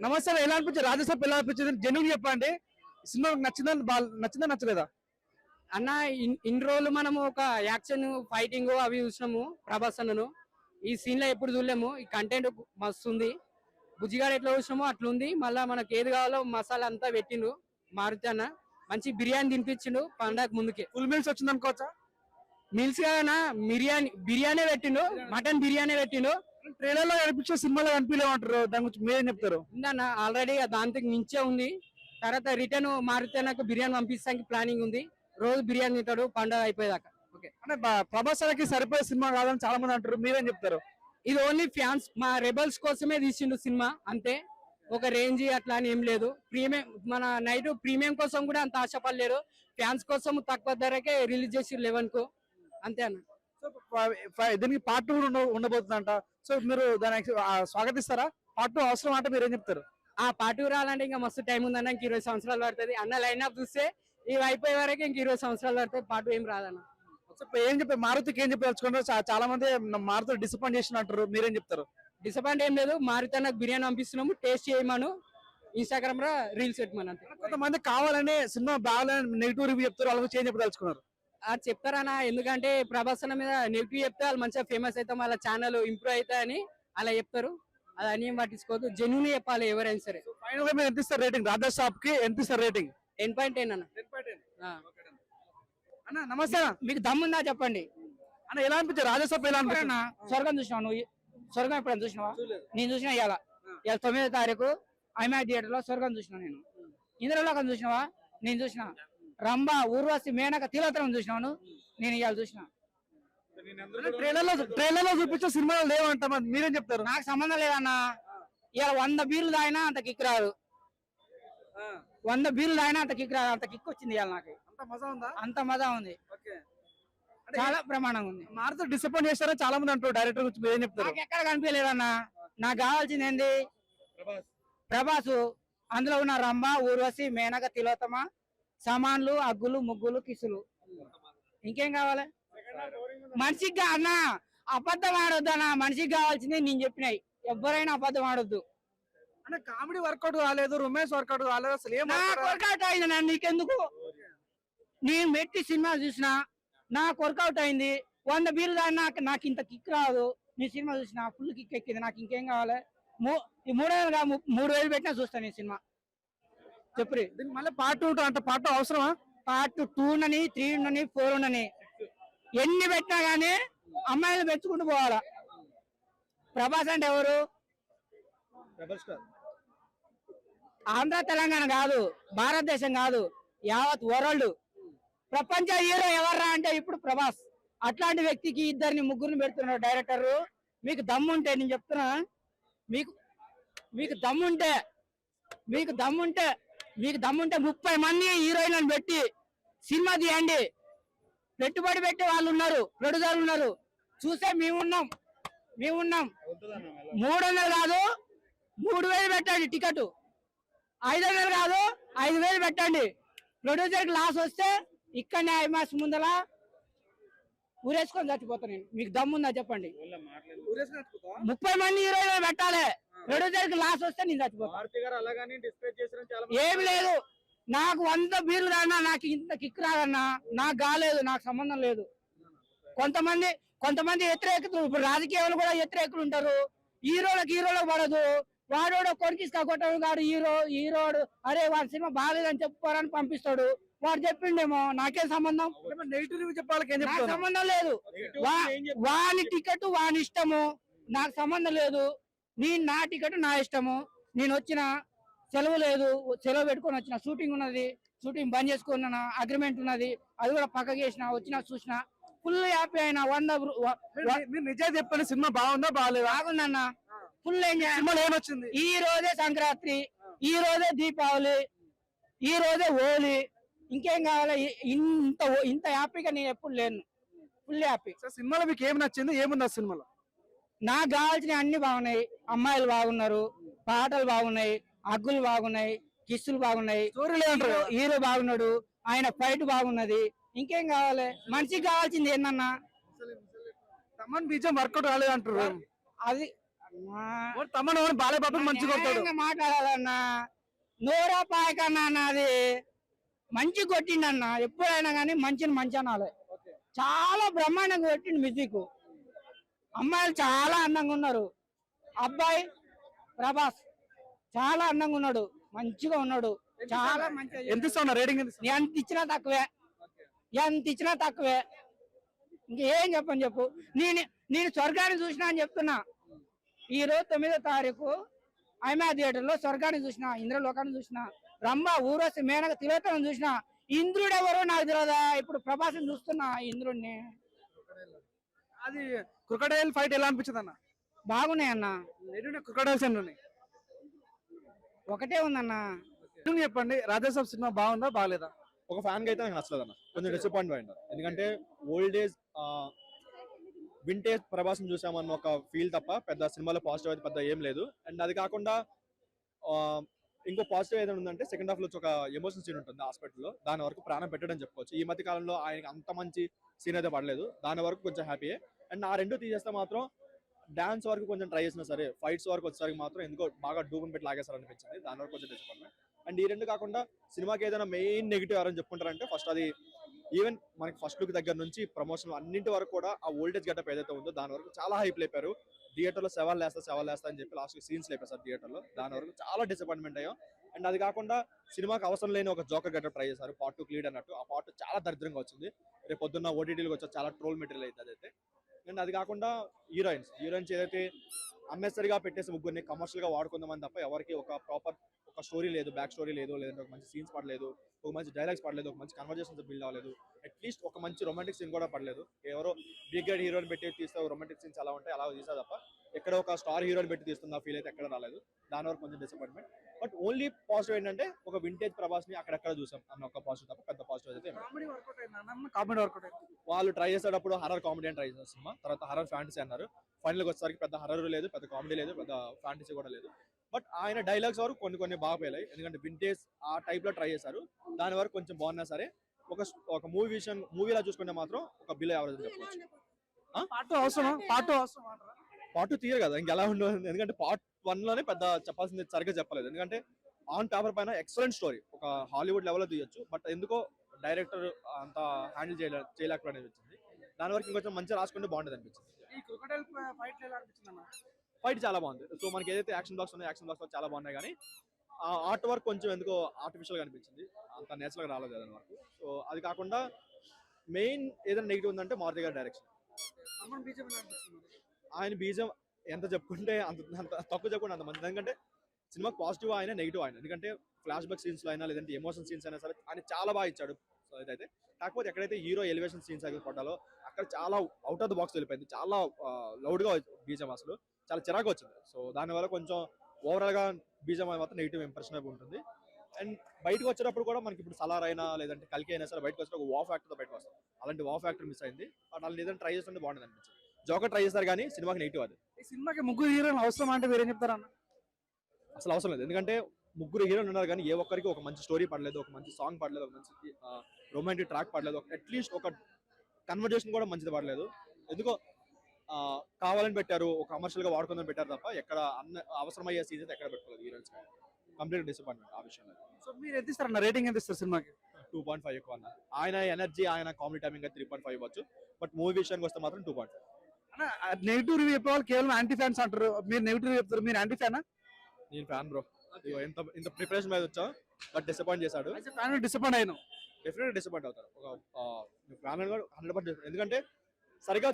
నమస్తే, ఎలా అనిపించింది రాజసాబ్? ఎలా అనిపించింది జెన్యున్ చెప్పండి. సినిమా నచ్చిందా నచ్చలేదా? అన్న ఇన్ని రోజులు మనము ఒక యాక్షన్ ఫైటింగ్ అవి చూసినాము ప్రభాస్ అన్నను. ఈ సీన్ లో ఎప్పుడు చూడలేము. ఈ కంటెంట్ మస్తు ఉంది. బుజ్జిగాడు ఎట్లా చూసినామో అట్లుంది. మళ్ళా మనకి ఏది కావాలో మసాలా అంతా పెట్టిండు మారుతి అన్న. మంచి బిర్యానీ తినిపించిండు పండగ ముందుకే. ఫుల్ మీల్స్ వచ్చింది అనుకోవచ్చా? మీల్స్ కాదన్నా, బిర్యానీ పెట్టిండు, మటన్ బిర్యానీ పెట్టిండు. ట్రైలర్ లో కనిపించే సినిమాలో కనిపించలేమంటారు, దాని గురించి మీరేం చెప్తారు? ఉందన్న ఆల్రెడీ దాంతో మించే ఉంది. తర్వాత రిటర్న్ మారుతి అన్నకు బిర్యానీ పంపించడానికి ప్లానింగ్ ఉంది. రోజు బిర్యానీ తింటాడు పండగ అయిపోయేదాకా. ఓకే అంటే ప్రభాస్ కి సరిపోయే సినిమా కాదని చాలా మంది అంటారు, మీరేం చెప్తారు? ఇది ఓన్లీ ఫ్యాన్స్, మా రెబల్స్ కోసమే తీసిండు సినిమా అంతే. ఒక రేంజ్ అట్లా అని ఏం లేదు. ప్రీమియం మన నైట్ ప్రీమియం కోసం కూడా అంత ఆశపడలేరు. ఫ్యాన్స్ కోసం తక్కువ ధరకే రిలీజ్ చేసి 11 కు అంతే అన్న. సో దీనికి పార్ట్ 2 ఉండబోతుందంట. సో మీరు దానికి స్వాగతిస్తారా? పార్ట్ 2 అవసరం అంటే మీరేం చెప్తారు? ఆ పార్ట్ 2 రావాలంటే ఇంకా మస్తు టైం ఉందన్న. ఇంక 20 సంవత్సరాలు పడుతుంది అన్న. లైన్ అప్ చూస్తే ఇవి అయిపోయే వరకు ఇంక 20 సంవత్సరాలు పడుతుంది. పార్ట్ 2 ఏం రాదన్న. ఏం చెప్పారు మారుతికి? ఏం చెప్పదలుచుకుంటారు? చాలా మంది మారుతి డిసప్పాయింట్ చేసినట్టు, మీరేం చెప్తారు? డిసప్పాయింట్ ఏం లేదు. మారుతి నాకు బిర్యానీ పంపిస్తున్నాము, టేస్ట్ చేయమను, ఇన్స్టాగ్రామ్ లో రీల్స్ పెట్టమను అంతే. కొంతమంది కావాలని సినిమా బాగాలని నెగిటివ్ రివ్యూ చెప్తారు, వాళ్ళకి చేంజ్ చెప్పదలుచుకున్నారు. అది చెప్తారన్నా. ఎందుకంటే ప్రభాస్ అన్న మీద నెగిటివ్ చెప్తే వాళ్ళు మంచిగా ఫేమస్ అవుతాం, వాళ్ళ ఛానల్ ఇంప్రూవ్ అవుతా అని అలా చెప్తారు. అది అని పట్టించుకోవద్దు, జెన్యూన్ చెప్పాలి ఎవరైనా సరే. ఫైనల్ గా మీరు ఎంత ఇస్తారు రేటింగ్? రాజసాబ్ కి ఎంత ఇస్తారు రేటింగ్? 10.10 అన్న. అన్న నమస్తే. మీకు దమ్ముందా చెప్పండి అన్న, ఎలా అనిపించారు రాజసాబ్? ఎలా అనిపించారు? స్వర్గం చూసినావు నువ్వు? స్వర్గం ఎప్పుడైనా చూసినావా? నేను చూసినా ఇవాళ 9వ తారీఖు ఐమాక్స్ థియేటర్ లో స్వర్గం చూసినా. నేను ఇంద్రలోకం చూసినావా? నేను చూసిన. రంభ, ఊర్వశి, మేనక, తిలోత్తరం చూసినాను నేను ఇవాళ చూసిన. ట్రైలర్ లో చూపించే సినిమాలు లేవంట, మీరేం చెప్తారు? నాకు సంబంధం లేదన్నా. ఇవాళ 100 బీర్లు తాగినా అంత కిక్ రాదు. 100 బీర్లు తాగినా అంత కిక్ రాదు. అంత కిక్ వచ్చింది ఇవాళ నాకు. అంత మజా ఉంది. చాలా ప్రమాణంగా ఉంది. మారుతి డిసప్పాయింట్ చేస్తారా చాలా మంది అంటారు. డైరెక్టర్ గురించి మీరేం చెప్తారు? నాకు ఎక్కడ కనిపించలేదన్నా. నాకు కావాల్సింది ఏంది? ప్రభాసు. అందులో ఉన్న రంభ, ఊర్వశి, మేనక, తిలోత్తమ, సామాన్లు, అగ్గులు, ముగ్గులు, కిసులు. ఇంకేం కావాలి మనిషికి? అన్న అబద్ధం ఆడొద్దన్నా. మనిషికి కావాల్సింది నేను చెప్పినాయి. ఎవరైనా అబద్ధం ఆడొద్దు. అంటే కామెడీ వర్కౌట్ కాలేదు, రొమాన్స్ వర్కౌట్ కాలేదు, అసలు ఏం వర్కౌట్ అయింది. నన్ను నీకెందుకు? నేను మెట్టి సినిమా చూసినా నాకు వర్కౌట్ అయింది. 100 బీర్లు దాన్ని నాకు ఇంత కిక్ రాదు. నీ సినిమా చూసినా ఫుల్ కిక్ ఎక్కింది. నాకు ఇంకేం కావాలి? 3,000 పెట్టినా చూస్తాను ఈ సినిమా. చెప్పు. మళ్ళీ పార్ట్ 2 అంటే పార్ట్ 2 అవసరమా? పార్ట్ 2 ఉండని, 3 ఉండని, 4 ఉండని, ఎన్ని పెట్టినా గానీ అమ్మాయిలు పెంచుకుంటూ పోవాలా. ప్రభాస్ అంటే ఎవరు? ఆంధ్ర తెలంగాణ కాదు, భారతదేశం కాదు, యావత్ వరల్డ్ ప్రపంచ హీరో ఎవర్రా అంటే ఇప్పుడు ప్రభాస్. అట్లాంటి వ్యక్తికి 2 ముగ్గురిని పెడుతున్నారు డైరెక్టర్. మీకు దమ్ముంటే నేను చెప్తున్నా, మీకు దమ్ముంటే 30 మంది హీరోయిన్లను పెట్టి సినిమా తీయండి. పెట్టుబడి పెట్టే వాళ్ళు ఉన్నారు, ప్రొడ్యూసర్లు ఉన్నారు. చూస్తే మేమున్నాం. 300 కాదు 3,000 పెట్టండి టికెట్. 500 కాదు 5,000 పెట్టండి. ప్రొడ్యూసర్ కి లాస్ వస్తే ఇక్కడనే ఐమాక్స్ ముందల ఊరేసుకొని చచ్చిపోతా నేను. మీకు దమ్ముందా చెప్పండి? 30 మంది హీరోయిన్లు పెట్టాలి. ప్రొడ్యూసర్ కి లాస్ వస్తే నేను చచ్చిపోతా. ఏమి లేదు. నాకు 100 బీర్లు రానా నాకు ఇంత కిక్ రాదన్నా. నాకు కాలేదు, నాకు సంబంధం లేదు. కొంతమంది వ్యతిరేకతలు, ఇప్పుడు రాజకీయాలు కూడా వ్యతిరేకులు ఉంటారు. హీరోలకు పడదు. వాడోడు కొరికిస్తా కొట్టడం కాదు. హీరోడు అరే వాడి సినిమా బాగాలేదని చెప్పుకోరని పంపిస్తాడు. వాడు చెప్పిండేమో, నాకేం సంబంధం? నాకు సంబంధం లేదు. వాని టికెట్ వాని ఇష్టము, నాకు సంబంధం లేదు. నా టికెట్ నా ఇష్టము. నేను వచ్చిన సెలవు లేదు, సెలవు పెట్టుకొని వచ్చిన. షూటింగ్ ఉన్నది, షూటింగ్ బంద్ చేసుకున్నా. అగ్రిమెంట్ ఉన్నది, అది కూడా పక్కకి వేసిన. వచ్చినా చూసిన ఫుల్ హ్యాపీ అయినా. 100 నిజం చెప్పండి, సినిమా బాగుందా బాగాలేదు? బాగుందన్న. Full enjoy. ఏమొచ్చింది? ఈ రోజే సంక్రాంతి, ఈ రోజే దీపావళి, ఈ రోజే హోలీ. ఇంకేం కావాలి? ఇంత హ్యాపీగా నేను ఎప్పుడు లేను. Full happy. సినిమాలో మీకు ఏమి నచ్చింది? ఏముంది ఆ సినిమాలో? నాకు కావాల్సినవి అన్ని బాగున్నాయి. అమ్మాయిలు బాగున్నారు, పాటలు బాగున్నాయి, అగ్గులు బాగున్నాయి, కిస్సులు బాగున్నాయి, హీరో బాగున్నాడు, ఆయన ఫైట్ బాగున్నది. ఇంకేం కావాలి? మనిషికి కావాల్సింది ఏందన్నా? తమన్ బీజం వర్కౌట్ కాలేదు అంటారు. అది తమ్మను బాలయ్య బాబు మంచిగా కొడతాడు. న్యాయంగా మాట్లాడాలన్నా నోరా పాయకన్నా అన్నది మంచి కొట్టిండన్న. ఎప్పుడైనా కానీ మంచిని మంచి అనాలి. చాలా బ్రహ్మాండంగా కొట్టిండు మ్యూజిక్. అమ్మాయిలు చాలా అందంగా ఉన్నారు. అబ్బాయి ప్రభాస్ చాలా అందంగా ఉన్నాడు, మంచిగా ఉన్నాడు, చాలా మంచిగా. ఎంత ఇస్తున్నా రేటింగ్? ఎంత ఇచ్చినా తక్కువే, ఎంత ఇచ్చినా తక్కువే. ఇంకేం చెప్పని చెప్పు. నేను స్వర్గాన్ని చూసినా అని చెప్తున్నా. ఈ రోజు 9వ తారీఖు ఐమా థియేటర్ లో స్వర్గాన్ని చూసిన, ఇంద్రలోకాన్ని చూసిన, రంభ ఊరసి మేనక తిలోత్తమం చూసిన. ఇంద్రుడు ఎవరో నాకు తెలియదా. ఇప్పుడు ప్రభాసం చూస్తున్నా ఇంద్రుడిని. అది క్రొకడైల్ ఫైట్ ఎలా అనిపించింది అన్న? బాగున్నాయి అన్న. క్రొకడైల్స్ ఎన్ని ఉన్నాయి? ఒకటే ఉందన్న. చెప్పండి, రాజాసాబ్ సినిమా బాగుందా బాగలేదా? ఒక ఫ్యాన్ కి అయితే నాకు నచ్చలేదు అన్న, కొంచెం డిసప్పాయింట్. ఎందుకంటే ఓల్డ్ ఏజ్ వింటేజ్ ప్రభాసం చూసామన్న ఒక ఫీల్ తప్ప పెద్ద సినిమాలో పాజిటివ్ అయితే పెద్ద ఏం లేదు. అండ్ అది కాకుండా ఇంకో పాజిటివ్ ఏదైనా ఉందంటే సెకండ్ హాఫ్ లో ఒక ఎమోషన్ సీన్ ఉంటుంది హాస్పిటల్లో. దాని వరకు ప్రాణం పెట్టడం చెప్పుకోవచ్చు. ఈ మధ్య కాలంలో ఆయనకి అంత మంచి సీన్ అయితే పడలేదు. దాని వరకు కొంచెం హ్యాపీయే. అండ్ ఆ రెండు తీసేస్తే మాత్రం డాన్స్ వరకు కొంచెం ట్రై చేసినా సరే, ఫైట్స్ వరకు వచ్చేసరికి మాత్రం ఎందుకో బాగా డూబుని పెట్టి లాగేస్తారు అనిపించింది. దాని వరకు కొంచెం డిసప్పాయింట్మెంట్. అండ్ ఈ రెండు కాకుండా సినిమాకి ఏదైనా మెయిన్ నెగిటివ్ ఎవరని చెప్పుకుంటారంటే ఫస్ట్ అది ఈవెన్ మనకి ఫస్ట్ లుక్ దగ్గర నుంచి ప్రమోషన్ అన్నింటి వరకు కూడా ఆ ఓల్డేజ్ గెటప్ ఏదైతే ఉందో దాని వరకు చాలా హైప్ లేపారు. థియేటర్లో సెవెన్ లేస్తా అని చెప్పి లాస్ట్ సీన్స్ లేపారు థియేటర్లో. దాని వరకు చాలా డిసప్పాయింట్మెంట్ అయ్యాం. అండ్ అది కాకుండా సినిమాకి అవసరం లేని ఒక జోకర్ గెటప్ ట్రై చేశారు పార్ట్ 2 లీడ్ అన్నట్టు. ఆ పార్ట్ చాలా దరిద్రంగా వచ్చింది. రేపు పొద్దున్న ఓటీటీలకు వచ్చి చాలా ట్రోల్ మెటీరియల్ అయితే అదైతే. అండ్ అది కాకుండా హీరోయిన్స్ ఏదైతే అన్నెసరిగా పెట్టేసి ముగ్గురిని కమర్షియల్ గా వాడుకుందామని తప్ప ఎవరికి ఒక ప్రాపర్ ఒక స్టోరీ లేదు, బ్యాక్ స్టోరీ లేదు, లేదంటే ఒక మంచి సీన్స్ పడలేదు, ఒక మంచి డైలాగ్స్ పడలేదు, ఒక మంచి కన్వర్జేషన్స్ బిల్డ్ అవ్వలేదు, అట్లీస్ట్ ఒక మంచి రొమాంటిక్ సీన్ కూడా పడలేదు. ఎవరో బిగ్ గైడ్ హీరోని పెట్టి తీస్తే రొమాంటిక్ సీన్స్ ఎలా ఉంటాయి అలా తీసా తప్ప ఎక్కడ ఒక స్టార్ హీరోని పెట్టి తీస్తున్న ఫీల్ అయితే ఎక్కడ రాలేదు. దాని వరకు కొంచెం డిసప్పాయింట్మెంట్. బట్ ఓన్లీ పాజిటివ్ ఏంటంటే ఒక వింటేజ్ ప్రభాస్ ని అక్కడెక్కడ చూసాం అన్న ఒక పాజిటివ్ తప్ప పెద్ద పాజిటివ్ అయితే కామెడీ వర్కౌట్ వాళ్ళు ట్రై చేసేటప్పుడు హర్రర్ కామెడీ అని ట్రై చేసిన సినిమా, తర్వాత హర్రర్ ఫ్యాంటసీ అన్నారు. ఫైనల్కి వచ్చేసరికి పెద్ద హర్రర్ లేదు, పెద్ద కామెడీ లేదు, పెద్ద ఫ్యాంటసీ కూడా లేదు. బట్ ఆయన డైలాగ్స్ వరకు కొన్ని బాగా పోయాయి. ఎందుకంటే వింటేజ్ ఆ టైప్ లో ట్రై చేశారు. దాని వరకు కొంచెం బాగున్నా సరే ఒక మూవీలా చూసుకుంటే మాత్రం ఒక బిలో యావరేజ్ చెప్పవచ్చు. పార్ట్ 2 తీయరు కదా ఇంకెలా ఉండదు. ఎందుకంటే పార్ట్ 1 లోనే పెద్ద చెప్పాల్సింది సరిగ్గా చెప్పలేదు. ఎందుకంటే ఆన్ పేపర్ పైన ఎక్సలెంట్ స్టోరీ, ఒక హాలీవుడ్ లెవెల్లో తీయొచ్చు. బట్ ఎందుకో డైరెక్టర్ అంత హ్యాండిల్ చేయలేకపోవడం అనిపించింది. దాని వరకు ఇంకొంచెం మంచిగా రాసుకుంటే బాగుంటుంది అనిపించింది. ఫైట్ చాలా బాగుంది. సో మనకి ఏదైతే యాక్షన్ బ్లాక్స్ ఉన్నాయో యాక్షన్ బ్లాక్స్ చాలా బాగున్నాయి. కానీ ఆ ఆర్ట్ వర్క్ కొంచెం ఎందుకో ఆర్టిఫిషియల్ గా అనిపించింది, అంత నేచురల్ గా రాలేదు దాని వరకు. సో అది కాకుండా మెయిన్ ఏదైనా నెగిటివ్ ఉందంటే మారుతి గారి డైరెక్షన్. ఆయన బీజం ఎంత చెప్పుకుంటే అంత తక్కువ చెప్పుకుంటే అంత మంచిది. ఎందుకంటే సినిమా పాజిటివ్ ఆయన, నెగిటివ్ ఆయన. ఎందుకంటే ఫ్లాష్ బ్యాక్ సీన్స్ లో అయినా లేదంటే ఎమోషన్ సీన్స్ అయినా సరే ఆయన చాలా బాగా ఇచ్చాడు. సో ఇదైతే కాకపోతే ఎక్కడైతే హీరో ఎలివేషన్ సీన్స్ అయితే పడ్డాలో అక్కడ చాలా అవుట్ ఆఫ్ ద బాక్స్ వెళ్ళిపోయింది. చాలా లౌడ్ గా బీజం అసలు చాలా చిరాకు వచ్చింది. సో దానివల్ల కొంచెం ఓవరాల్ గా బీజం మాత్రం నెగిటివ్ ఇంప్రెషన్ అయిపోయి ఉంటుంది. అండ్ బయటకు వచ్చేటప్పుడు కూడా మనకి ఇప్పుడు సలార్ అయినా లేదంటే కల్కి అయినా సరే బయటకు వచ్చే ఒక వావ్ ఫ్యాక్టర్ తో బయటకు వస్తాం. అలాంటి వావ్ ఫ్యాక్టర్ మిస్ అయింది. బట్ వాళ్ళు ఏదైనా ట్రై చేస్తుంటే బాగుంటుంది అనిపించింది. జోకర్ ట్రై చేస్తారు కానీ సినిమాకి నెగిటివ్ అది. ఈ సినిమాకి ముగ్గురు హీరోలు అవసరం అంటే మీరేం చెప్తారన్న? అసలు అవసరం లేదు. ఎందుకంటే ముగ్గురు హీరోలు ఉన్నారు కానీ ఏ ఒక్కరికి ఒక మంచి స్టోరీ పడలేదు, ఒక మంచి సాంగ్ పడలేదు, ఒక మంచి రొమాంటిక్ ట్రాక్ పడలేదు, అట్లీస్ట్ ఒక కన్వర్జేషన్ కూడా మంచిది పడలేదు. ఎందుకో కావాలని పెట్టారు, ఒక కమర్షియల్ గా వాడుకుందని పెట్టారు తప్ప ఎక్కడ అవసరమయ్యే సీజన్ ఎక్కడ పెట్టుకోలేదు హీరోయిన్స్. కంప్లీట్ డిసప్పాయింట్మెంట్ ఆ విషయంలో. సో మీరు ఎంత ఇస్తారన్న రేటింగ్? ఎంత ఇస్తారు సినిమాకి? 2.5 ఎక్కువ అన్న. ఆయన ఎనర్జీ, ఆయన కామెడీ టైమింగ్ 3.5 ఇవ్వచ్చు. బట్ మూవీ విషయానికి వస్తే మాత్రం 2.5. నెగిటివ్ రివ్యూ చెప్పే వాళ్ళు కేవలం యాంటీ ఫ్యాన్స్ అంటారు, మీరు నెగిటివ్ చెప్తారు. మీరు యాంటీ ఫ్యానా? నేను ఫ్యాన్ బ్రో. ఇంత ప్రిపరేషన్ మీద వచ్చా బట్ డిసప్పాయింట్ చేశాడు. డిసప్పాయింట్ అయినా డెఫినెట్గా డిసప్పాయింట్ అవుతారు. ఒక ఫ్యాన్ 100% ఎందుకంటే సరిగా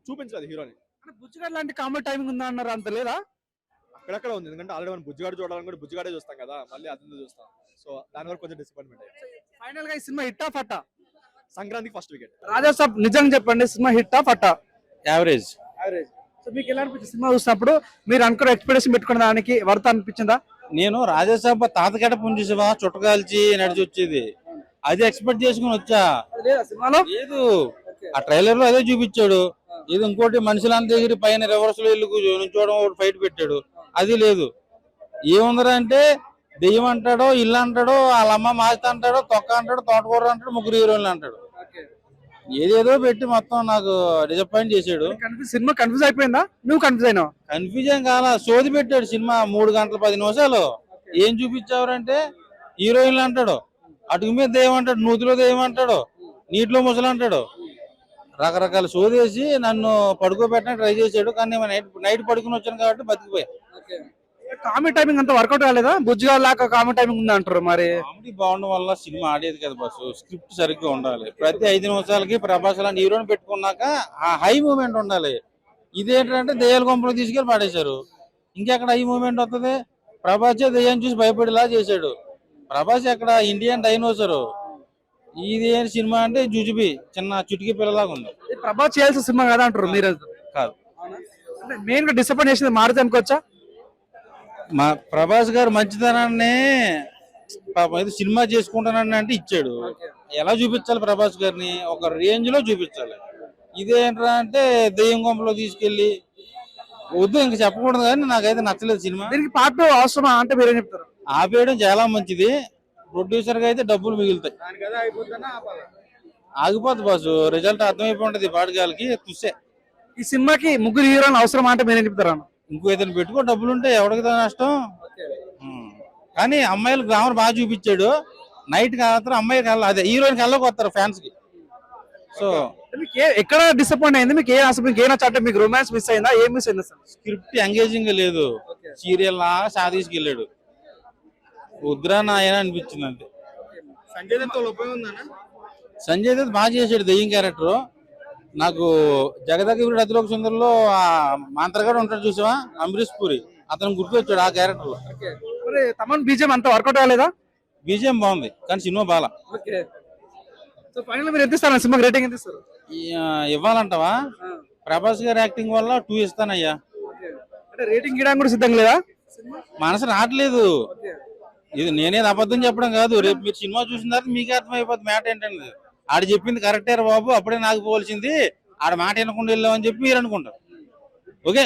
చూపించలేదు హీరోని. బుజ్జిగాడ్ లాంటి కామెడీ టైమింగ్ ఉందా అన్నారు, అంత లేదా? అక్కడక్కడ ఉంది. ఎందుకంటే ఆల్రెడీ మనం బుజ్జిగాడు చూడాలని కూడా బుజ్జిగాడే చూస్తాం కదా, మళ్ళీ అదే చూస్తాం. సో దాని వరకు కొంచెం డిసప్పాయింట్మెంట్ అయ్యింది. ఫైనల్ గా ఈ సినిమా హిట్టా ఫట్టా? సంక్రాంతికి ఫస్ట్ వికెట్. రాజాసాబ్ నిజంగా చెప్పండి, సినిమా హిట్టా ఫట్టా? యావరేజ్. సో మీకు ఎలా అనిపించింది సినిమా చూసినప్పుడు? మీరు అనుకున్న ఎక్స్పెక్టేషన్ పెట్టుకున్న దానికి వర్త్ అనిపించిందా? నేను రాజాసాబ్ తాత గడప చూసావా, చుట్టకాల్చి నడిచి వచ్చేది, అది ఎక్స్పెక్ట్ చేసుకుని వచ్చా. సినిమాలో లేదు, ఆ ట్రైలర్ లో అదే చూపించాడు. ఇది ఇంకోటి మనుషులంతా ఎగిరి పైన రివర్స్ లో వెళ్ళి నుంచోవడం, ఒకటి ఫైట్ పెట్టాడు, అది లేదు. ఏముందరా అంటే దెయ్యం అంటాడో, ఇల్లు అంటాడో, వాళ్ళ అమ్మ మాస్త అంటాడో, తొక్క అంటాడు, తోటకూర అంటాడు, ముగ్గురు హీరోయిన్లు అంటాడు. ఏదేదో పెట్టి మొత్తం నాకు డిసప్పాయింట్ చేశాడు. సినిమా కన్ఫ్యూజ్ అయిపోయిందా, నువ్వు కన్ఫ్యూజ్ అయినావు? కన్ఫ్యూజన్ కాల, సోది పెట్టాడు సినిమా 3 గంటల 10 నిమిషాలు. ఏం చూపించావరంటే హీరోయిన్లు అంటాడు, అటుకు మీద దెయ్యం అంటాడు, నూతిలో దెయ్యం అంటాడు, నీటిలో ముసలు అంటాడు, రకరకాల సోది వేసి నన్ను పడుకోబెట్టడానికి ట్రై చేశాడు. కానీ నైట్ పడుకుని వచ్చాను కాబట్టి బతికిపోయా. కామెడీ టైమింగ్ అంతా వర్కౌట్ కాలేదా? బుజ్జిగా లాగా కామెడీ టైమింగ్ ఉంది అంటారు మరి. కామెడీ బాగుండడం వల్ల సినిమా ఆడేది కదా బస్సు. స్క్రిప్ట్ సరిగ్గా ఉండాలి. ప్రతి 5 నిమిషాలకి ప్రభాస్ లాంటి హీరోని పెట్టుకున్నాక ఆ హై మూమెంట్ ఉండాలి. ఇదేంటంటే దెయ్యాల కొంపలు తీసుకెళ్లి పాడేశారు. ఇంకెక్కడ హై మూమెంట్ వస్తుంది? ప్రభాసే దెయ్యాన్ని చూసి భయపడేలా చేశాడు. ప్రభాస్ ఎక్కడ ఇండియన్ డైనోసర్. ఇది ఏం సినిమా అంటే జుజుబి, చిన్న చుటికి పిల్లలాగా ఉంది. ప్రభాస్ చేయాల్సిన సినిమా కదా అంటారు మీరు? కాదు, అంటే మెయిన్ గా డిసప్పాయింట్ చేసింది మారుతి అనుకోవచ్చా? మా ప్రభాస్ గారు మంచితనాన్ని పాపం ఏదో సినిమా చేసుకుంటానని అంటే ఇచ్చాడు. ఎలా చూపించాలి ప్రభాస్ గారిని? ఒక రేంజ్ లో చూపించాలి. ఇదేంట్రా అంటే దెయ్యం కొంపలో తీసుకెళ్లి వద్దు, ఇంక చెప్పకూడదు. కానీ నాకైతే నచ్చలేదు సినిమా. దీనికి పార్ట్ అవసరమా అంటే మీరేం చెప్తారు? ఆపేయడం చాలా మంచిది. ప్రొడ్యూసర్ గా అయితే డబ్బులు మిగులుతాయి. ఆగిపోద్ది బాసు, రిజల్ట్ అర్థమైపోయి ఉంటది పాటగాలకి. తుస్సే ఈ సినిమాకి ముగ్గురు హీరోలు అవసరం అంటే మీరేం చెప్తారు అన్న? ఇంకో ఏదైనా పెట్టుకో, డబ్బులు ఉంటే ఎవరికి నష్టం. కానీ అమ్మాయిలు గ్రామర్ బాగా చూపించాడు. నైట్ కాదు అమ్మాయికి వెళ్ళ, అదే హీరోయిన్ కళ్ళకి వస్తారు ఫ్యాన్స్ కి. సో మీకు ఎక్కడ డిసప్పాయింట్ అయింది? మీకు ఏ నచ్చంటే మీకు రొమాన్స్ మిస్ అయిందా? ఏం మిస్ అయింది సార్? స్క్రిప్ట్ ఎంగేజింగ్ లేదు. సీరియల్ లా సాదీసుకెళ్ళాడు. ఉద్రా నాయన అనిపించింది అంతే. సంజయ్ దత్ బాగా చేశాడు దెయ్యం క్యారెక్టర్. నాకు జగదగిరి అతిలోక సుందరిలో ఆ మంత్రగాడు ఉంటాడు చూసావా, అంబరీష్ పూరి, అతను గుర్తొచ్చాడు ఆ క్యారెక్టర్ లో. తమన్ బీజం అంత వర్కౌట్ కాలేదా? బీజిఎం బాగుంది కానీ సినిమా బాగా. సో ఫైనల్ మీరు ఎంత ఇస్తారు సినిమాకి? రేటింగ్ ఎంత ఇస్తారు? ఇవ్వాలంటావా? ప్రభాస్ గారి యాక్టింగ్ వల్ల 2 ఇస్తానయ్యా. అంటే రేటింగ్ ఇవ్వడానికి కూడా సిద్ధం లేదా? మనసు రావట్లేదు. ఇది నేనేది అబద్ధం చెప్పడం కాదు. రేపు మీరు సినిమా చూసిన తర్వాత మీకే అర్థమైపోతుంది మ్యాటర్ ఏంటంటే. ఆడు చెప్పింది కరెక్టే రా బాబు, అప్పుడే నాకు పోవాల్సింది, ఆడ మాట వినకుండా వెళ్ళామని చెప్పి మీరు అనుకుంటారు. ఓకే,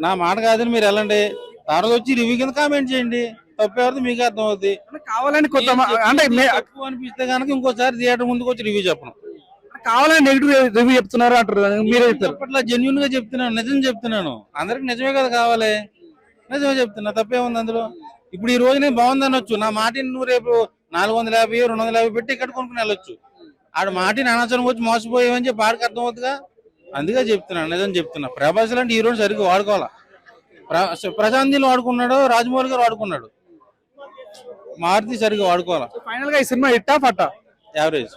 నా మాట కాదని మీరు వెళ్ళండి, తర్వాత వచ్చి రివ్యూ కింద కామెంట్ చేయండి. తప్పేవారు మీకు అర్థం అవుతుంది. కావాలని కొత్త అంటే తప్పు అనిపిస్తే కనుక ఇంకోసారి థియేటర్ ముందుకు వచ్చి రివ్యూ చెప్పను. కావాలని నెగిటివ్ రివ్యూ చెప్తున్నారు అంటారు, మీరే చెప్తారు. అప్పట్లో జెన్యున్ గా చెప్తున్నాను, నిజం చెప్తున్నాను. అందరికి నిజమే కదా కావాలి, నిజమే చెప్తున్నా. తప్పేముంది అందులో? ఇప్పుడు ఈ రోజు నేను బాగుంది అనొచ్చు, నా మాటిని నువ్వు రేపు 450 250 పెట్టి ఇక్కడ కొనుక్కుని వెళ్ళొచ్చు. ఆడు మాటిని అనవసరం వచ్చి మోసపోయామని చెప్పి ఆడికి అర్థం అవుతుందిగా. అందుకే చెప్తున్నాను, నిజం చెప్తున్నా. ప్రభాస్ లాంటి హీరోని సరిగ్గా వాడుకోవాలా. ప్రశాంత్ నీళ్ళు వాడుకున్నాడు, రాజమౌళి గారు వాడుకున్నాడు, మారుతి సరిగ్గా వాడుకోవాలా. ఫైనల్ గా ఈ సినిమా హిట్టా ఫట్టా? యావరేజ్.